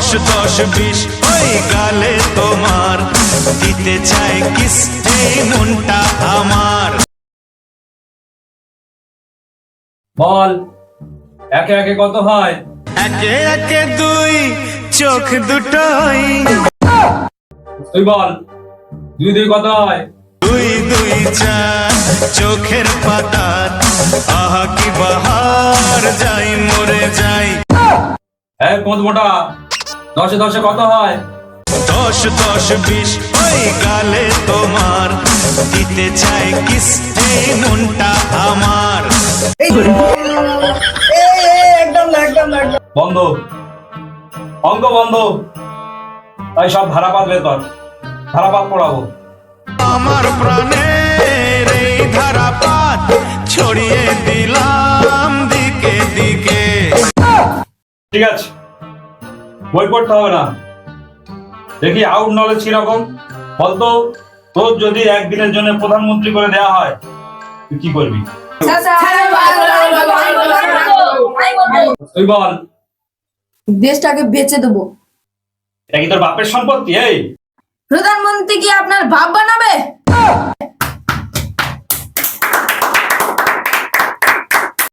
দশ দশ বিশ ওই গালে তোমার, দিতে চাই কিস এই মনটা আমার। বল, একে একে কত হয়? একে একে দুই, চোখ দুটোই। তুই বল, দুই দুই কত হয়? দুই দুই চার, চোখের পাতা, আহা কি বাহার, যাই মরে যাই। এক মত মোটা, দশে দশে কত হয়? দশ দশ বিশ ওই গালে তোমার, দিতে চাই কিস এই মনটা আমার। বন্ধ, অঙ্ক বন্ধ। তাই সব ধারাপাত বের কর, ধারাপাত পড়াবো। আমার প্রাণের এই ধারাপাত ছড়িয়ে দিলাম দিকে দিকে। ঠিক আছে, বই পড়তে হবে না। দেখি আউট নলেজ কিরকম বলতো। তোর যদি একদিনের জন্য প্রধানমন্ত্রী করে দেওয়া হয়, তুই কি করবি? তুই বল। দেশটাকে বেচে দেবো। এটা কি তোর বাপের সম্পত্তি? এই প্রধানমন্ত্রী কি আপনার বাপ বানাবে?